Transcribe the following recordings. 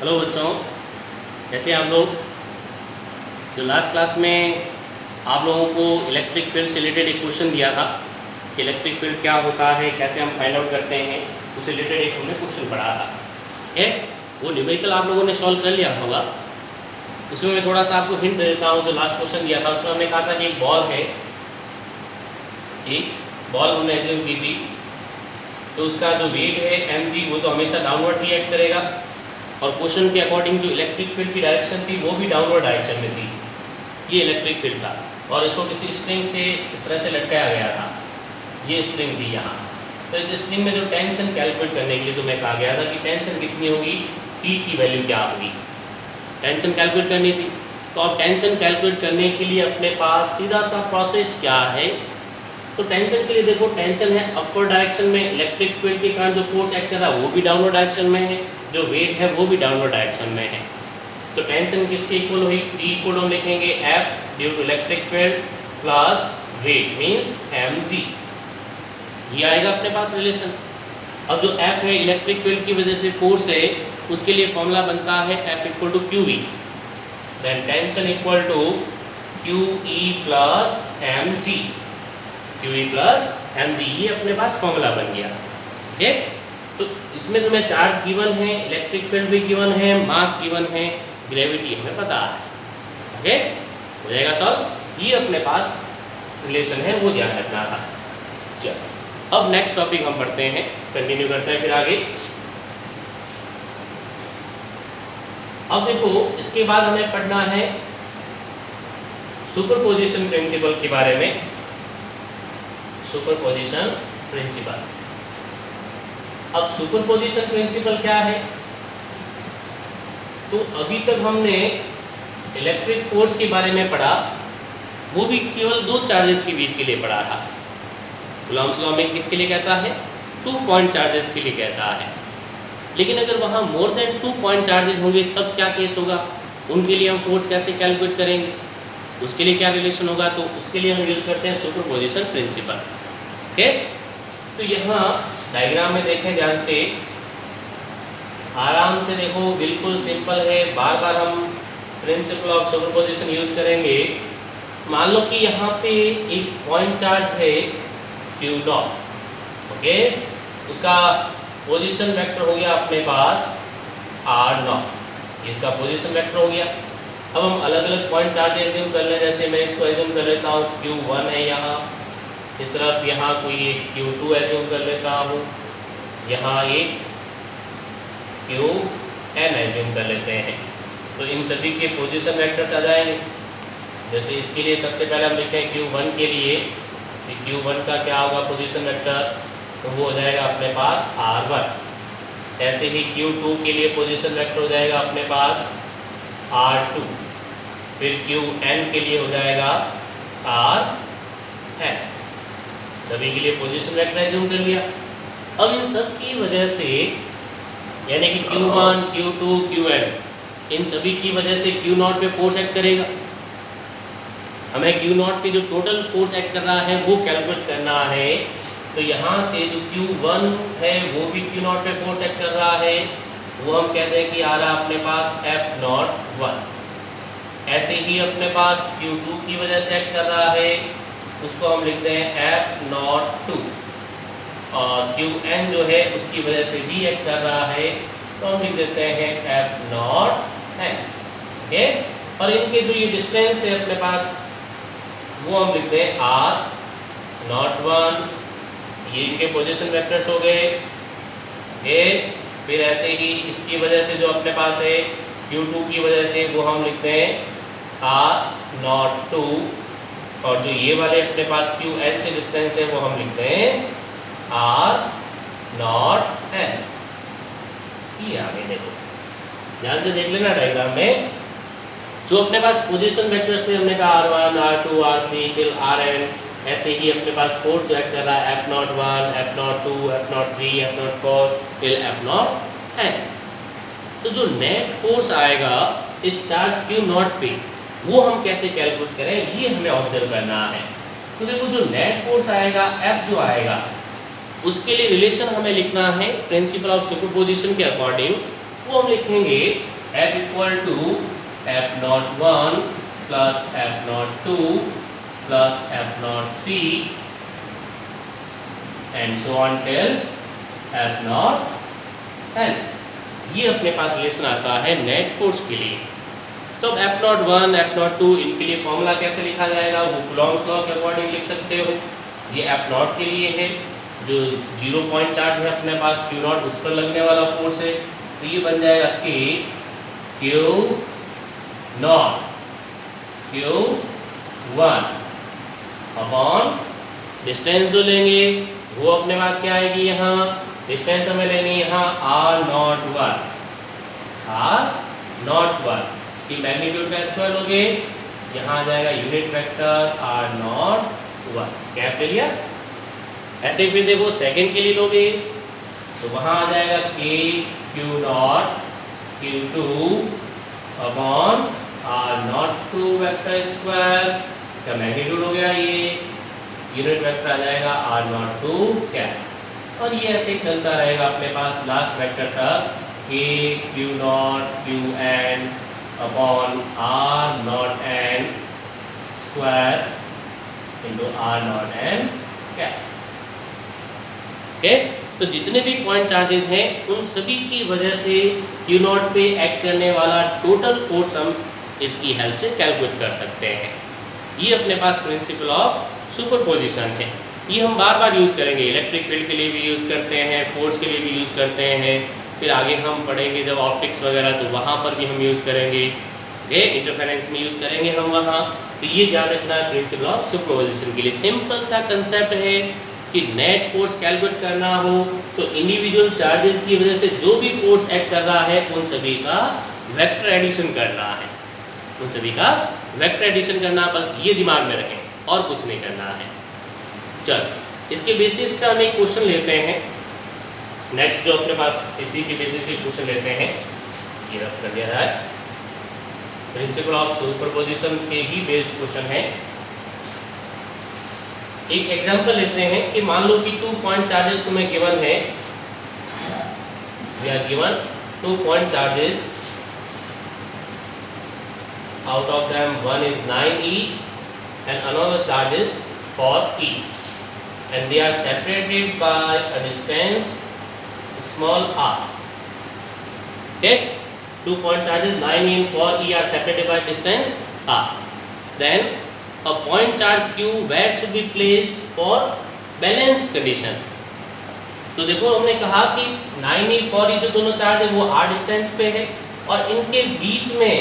Hello बच्चों, कैसे आप लोग। जो लास्ट क्लास में आप लोगों को इलेक्ट्रिक फील्ड से रिलेटेड एक क्वेश्चन दिया था कि इलेक्ट्रिक फील्ड क्या होता है, कैसे हम फाइंड आउट करते हैं, उससे रिलेटेड एक हमने क्वेश्चन पढ़ा था। ठीक है, वो न्यूमेरिकल आप लोगों ने सॉल्व कर लिया होगा। उसमें मैं थोड़ा सा आपको हिंट दे देता हूँ। जो लास्ट क्वेश्चन दिया था उसमें हमने कहा था कि एक बॉल है, एक बॉल हमने एज्यूम की थी, तो उसका जो वेट है mg वो तो हमेशा डाउनवर्ड रिएक्ट करेगा, और क्वेश्चन के अकॉर्डिंग जो इलेक्ट्रिक फील्ड की डायरेक्शन थी वो भी डाउनवर्ड डायरेक्शन में थी। ये इलेक्ट्रिक फील्ड था और इसको किसी स्ट्रिंग से इस तरह से लटकाया गया था। ये स्ट्रिंग थी यहाँ, तो इस स्ट्रिंग में जो टेंशन कैलकुलेट करने के लिए तो मैं कहा गया था कि टेंशन कितनी होगी, टी की वैल्यू क्या होगी, टेंशन कैलकुलेट करनी थी। तो अब टेंशन कैलकुलेट करने के लिए अपने पास सीधा सा प्रोसेस क्या है, तो टेंशन के लिए देखो, टेंशन है अपवर्ड डायरेक्शन में, इलेक्ट्रिक फील्ड के कारण जो फोर्स एक्ट कर रहा है वो भी डाउनवर्ड डायरेक्शन में है, जो वेट है वो भी डाउनवर्ड डायरेक्शन में है। तो टेंशन किसके इक्वल हुई, टी इक्वल हम लिखेंगे F due to electric field plus weight means mg। ये आएगा अपने पास रिलेशन। अब जो एफ है इलेक्ट्रिक फील्ड की वजह से फोर्स है, उसके लिए फॉर्मूला बनता है F equal to Q E, then tension equal to Q E plus mg, Q E plus mg, ये अपने पास फॉर्मूला बन गया। ठीक, तो इसमें तुम्हें चार्ज गिवन है, इलेक्ट्रिक फील्ड भी गिवन है, मास गिवन है, ग्रेविटी हमें पता है। ओके, हो जाएगा सॉल्व। ये अपने पास रिलेशन है, वो ध्यान रखना था। चलो अब नेक्स्ट टॉपिक हम पढ़ते हैं, कंटिन्यू करते हैं फिर आगे। अब देखो, इसके बाद हमें पढ़ना है सुपरपोजिशन प्रिंसिपल के बारे में। सुपरपोजिशन प्रिंसिपल, अब सुपरपोजिशन प्रिंसिपल क्या है, तो अभी तक हमने इलेक्ट्रिक फोर्स के बारे में पढ़ा, वो भी केवल दो चार्जेस के बीच के लिए पढ़ा था। कूलॉम्स लॉ में किसके लिए कहता है, 2 पॉइंट चार्जेस के लिए कहता है। लेकिन अगर वहाँ मोर देन 2 पॉइंट चार्जेस होंगे तब क्या केस होगा, उनके लिए हम फोर्स कैसे कैलकुलेट करेंगे, उसके लिए क्या रिलेशन होगा, तो उसके लिए हम यूज़ करते हैं सुपरपोजिशन प्रिंसिपल। ओके, तो यहाँ डायग्राम में देखें ध्यान से, आराम से देखो, बिल्कुल सिंपल है, बार बार हम प्रिंसिपल ऑफ सुपरपोजिशन यूज़ करेंगे। मान लो कि यहाँ पे एक पॉइंट चार्ज है क्यू डॉट, ओके, उसका पोजीशन वेक्टर हो गया अपने पास आर नॉट, इसका पोजीशन वेक्टर हो गया। अब हम अलग अलग पॉइंट चार्ज एज्यूम कर लें, जैसे मैं इसको एज्यूम कर लेता हूँ Q1 है यहाँ, इस तरफ यहाँ कोई एक Q2 एज्यूम कर लेता हूँ, यहाँ एक Qn एज्यूम कर लेते हैं। तो इन सभी के पोजीशन वेक्टर्स आ जाएंगे। जैसे इसके लिए सबसे पहले हम लिखते हैं Q1 के लिए, Q1 का क्या होगा पोजीशन वेक्टर, तो वो हो जाएगा अपने पास R1। ऐसे ही Q2 के लिए पोजीशन वेक्टर हो जाएगा अपने पास R2, फिर Qn के लिए हो जाएगा Rn। सभी के लिए पोजीशन वेक्टर एज्यूम कर लिया। अब इन सब की वजह से, यानी कि Q1, Q2, Qn, इन सभी की वजह से Q0 पे फोर्स एक्ट करेगा। हमें Q0 पे जो टोटल फोर्स एक्ट कर रहा है वो कैलकुलेट करना है। तो यहाँ से जो Q1 है वो भी Q0 पे फोर्स एक्ट कर रहा है, वो हम कहते हैं कि आ रहा अपने पास F01। ऐसे ही अपने पास Q2 की वजह से एक्ट कर रहा है, उसको हम लिखते हैं F02, और Qn जो है उसकी वजह से भी एक्ट कर रहा है, तो हम लिख देते हैं F0n। ओके, और इनके जो ये डिस्टेंस है अपने पास वो हम लिखते हैं R01। ये इनके पोजीशन वेक्टर्स हो गए। फिर ऐसे ही इसकी वजह से जो अपने पास है Q2 की वजह से वो हम लिखते हैं R02, और जो ये वाले अपने पास Qn से डिस्टेंस है वो हम लिखते हैं R0n। ये आगे देखो, ध्यान से देख लेना डायग्राम में, जो अपने पास पोजीशन वेक्टर्स थे हमने कहा R1, R2, R3 till Rn, ऐसे ही अपने पास फोर्स जो एक्ट कर रहा है F01, F02, F03, F04 till F0n। तो जो नेट फोर्स आएगा इस चार्ज Q0 पे, वो हम कैसे कैलकुलेट करें, ये हमें ऑब्जर्व करना है। तो देखो, जो नेट फोर्स आएगा F जो आएगा, उसके लिए रिलेशन हमें लिखना है प्रिंसिपल ऑफ सुपरपोजिशन के अकॉर्डिंग। वो हम लिखेंगे F equal to F01 plus F02 plus F03 and so on till F0N। ये अपने पास रिलेशन आता है नेट फोर्स के लिए। तो F01, F02 इनके लिए फॉर्मूला कैसे लिखा जाएगा, वो कूलॉम्स लॉ के अकॉर्डिंग लिख सकते हो। ये F0 के लिए है, जो 0 पॉइंट चार्ज है अपने पास Q0, उस पर लगने वाला फोर्स है। तो ये बन जाएगा कि Q0 Q1 अपॉन डिस्टेंस जो लेंगे वो अपने पास क्या आएगी, यहाँ डिस्टेंस हमें लेनी है यहाँ R01 की मैग्नीट्यूड का स्क्वायर लोगे, यहाँ आ जाएगा यूनिट वेक्टर R01, कैप ले लिया। ऐसे फिर देखो सेकंड के लिए लोगे तो वहाँ आ जाएगा K Q0 Q2 upon R02 vector square, इसका मैग्नीट्यूड हो गया ये, यूनिट वेक्टर आ जाएगा R02 कैप। और ये ऐसे ही चलता रहेगा अपने पास लास्ट वेक्टर तक, K Q0 Qn upon R0n square into R0n cap. Okay, तो जितने भी पॉइंट चार्जेस हैं उन सभी की वजह से Q0 पे एक्ट करने वाला टोटल फोर्स हम इसकी हेल्प से कैलकुलेट कर सकते हैं। ये अपने पास प्रिंसिपल ऑफ सुपरपोजिशन है। ये हम बार बार यूज़ करेंगे, इलेक्ट्रिक फील्ड के लिए भी यूज़ करते हैं, फोर्स के लिए भी यूज़ करते हैं, फिर आगे हम पढ़ेंगे जब ऑप्टिक्स वगैरह तो वहाँ पर भी हम यूज़ करेंगे, ये इंटरफेरेंस में यूज़ करेंगे हम वहाँ। तो ये याद रखना है प्रिंसिपल ऑफ सुपरपोजिशन के लिए। सिंपल सा कंसेप्ट है कि नेट फोर्स कैलकुलेट करना हो तो इंडिविजुअल चार्जेस की वजह से जो भी फोर्स एक्ट कर रहा है उन सभी का वेक्टर एडिशन करना है, उन सभी का वेक्टर एडिशन करना, बस ये दिमाग में रखें और कुछ नहीं करना है। चल, इसके बेसिस पे हम एक क्वेश्चन लेते हैं। नेक्स्ट जो अपने पास इसी के बेसिस पे क्वेश्चन लेते हैं, ये रख कर दिया है, प्रिंसिपल ऑफ सुपरपोजिशन के ही बेस्ड क्वेश्चन है। एक एग्जांपल लेते हैं कि मान लो कि 2 पॉइंट चार्जेस तुम्हें गिवन है, we are given 2 point charges, out of them one is 9e and another charge is 4e, and they are separated by a distance small r. Okay, 2 point charges 9e and 4e are separated by distance r. Then a point charge q where should be placed for balanced condition? तो देखो हमने कहा कि 9e 4e जो दोनों charge है वो r distance पे है और इनके बीच में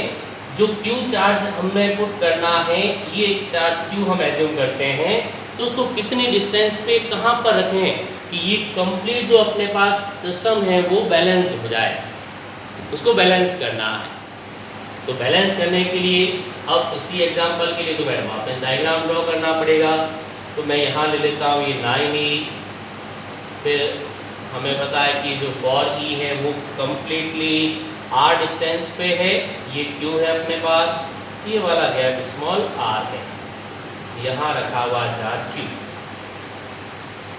जो Q चार्ज हमें पुट करना है, ये चार्ज Q हम एज्यूम करते हैं, तो उसको कितनी डिस्टेंस पे कहाँ पर रखें कि ये कंप्लीट जो अपने पास सिस्टम है वो बैलेंस्ड हो जाए, उसको बैलेंस करना है। तो बैलेंस करने के लिए अब इसी एग्जांपल के लिए तो मैडम वापस डायग्राम ड्रॉ करना पड़ेगा। तो मैं यहाँ ले लेता हूँ ये 9e, फिर हमें पता है कि जो 4e है वो कम्प्लीटली r डिस्टेंस पे है, ये q है अपने पास, ये वाला गैप स्मॉल r है, यहाँ रखा हुआ चार्ज q।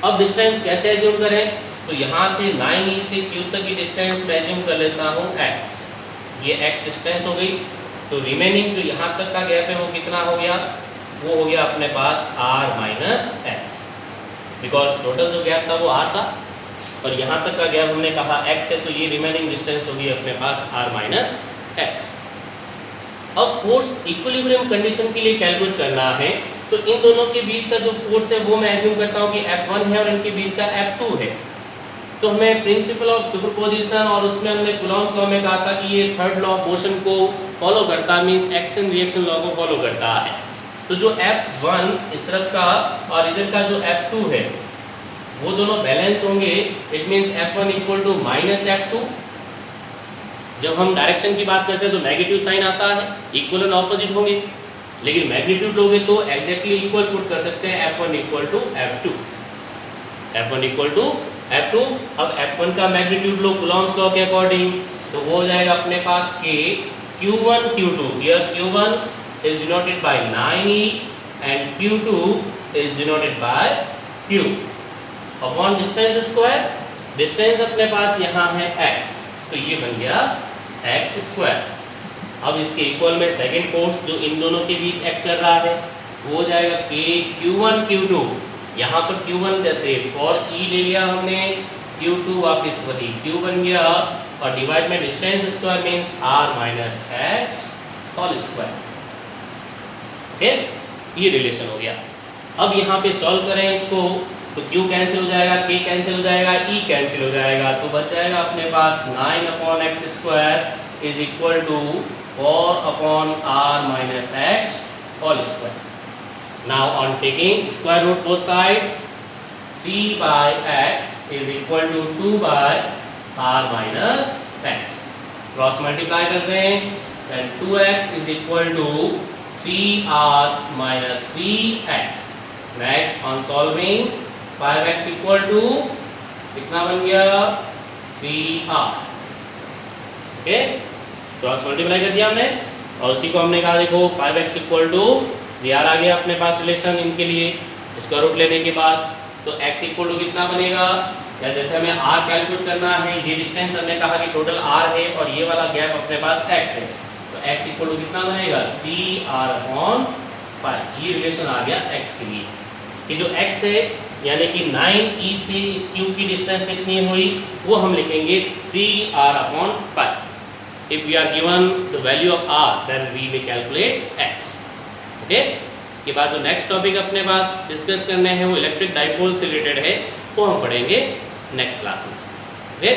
अब डिस्टेंस कैसे एज्यूम करें, तो यहाँ से 9e से q तक की डिस्टेंस मैं एज्यूम कर लेता हूँ x, ये x डिस्टेंस हो गई। तो रिमेनिंग जो यहाँ तक का गैप है वो कितना हो गया, वो हो गया अपने पास r minus x, because total जो गैप था वो r था और यहाँ तक का गैप हमने कहा x है, तो ये रिमेनिंग डिस्टेंस होगी अपने पास r माइनस x। अब फोर्स इक्विलिब्रियम कंडीशन के लिए कैलकुलेट करना है, तो इन दोनों के बीच का जो फोर्स है वो मैं एज्यूम करता हूँ कि F1 है और इनके बीच का F2 है। तो हमें प्रिंसिपल ऑफ सुपरपोजिशन और उसमें हमने कूलॉम्स लॉ में कहा था कि ये थर्ड लॉ ऑफ मोशन को फॉलो करता है, मीन्स एक्शन रिएक्शन लॉ को फॉलो करता है। तो जो F1 इस तरफ का और इधर का जो F2 है वो दोनों बैलेंस होंगे, it means F1 equal to minus F2। जब हम डायरेक्शन की बात करते हैं तो नेगेटिव साइन आता है, इक्वल एंड ऑपोजिट होंगे, लेकिन मैग्नीट्यूड लोगे तो एग्जैक्टली इक्वल पुट कर सकते हैं, F1 equal to F2, F1 equal to F2। अब F1 का मैग्नीट्यूड लो कूलॉम्स लॉ के अकॉर्डिंग, तो वो हो जाएगा अपने पास K Q1 Q2, here Q1 is denoted by 9e and Q2 is denoted by Q upon distance square. Distance अपने पास यहाँ है x, तो ये बन गया एक्स स्क्वायर। अब इसके इक्वल में सेकेंड फोर्स जो इन दोनों के बीच एक्ट कर रहा है वो हो जाएगा के Q1 Q2। यहाँ पर Q1 जैसे फॉर ई ले लिया हमने, Q2 वापस वही Q बन गया, और डिवाइड में distance square means R minus X whole square. Okay, ये रिलेशन हो गया। अब यहाँ पे सॉल्व करें इसको तो Q कैंसिल हो जाएगा, K कैंसिल हो जाएगा, E कैंसिल हो जाएगा, तो बच जाएगा अपने पास 9/x square is equal to 4/r minus X whole square. Now on taking square root both sides, 3/x is equal to 2/r minus x. Cross multiply करते हैं, then 2x is equal to 3r minus 3x. Next on solving, 5x equal to कितना बन गया 3r. Okay, cross multiply कर दिया हमने और उसी को हमने कहा देखो 5x इक्वल टू 3r आ गया अपने पास रिलेशन इनके लिए स्क्वायर रूट लेने के बाद। तो x इक्वल टू कितना बनेगा, या जैसे हमें r कैलकुलेट करना है, ये डिस्टेंस हमने कहा कि टोटल r है और ये वाला गैप अपने पास x है, तो x इक्वल टू कितना बनेगा 3r/5। ये रिलेशन आ गया x के लिए। कि जो x है यानी कि 9e से इस क्यूब की डिस्टेंस कितनी हुई वो हम लिखेंगे 3r/5। If we are given the value of r, then we may calculate x. Okay, इसके बाद जो नेक्स्ट टॉपिक अपने पास डिस्कस करने हैं वो इलेक्ट्रिक डाइपोल से रिलेटेड है, वो हम पढ़ेंगे नेक्स्ट क्लास में। ओके।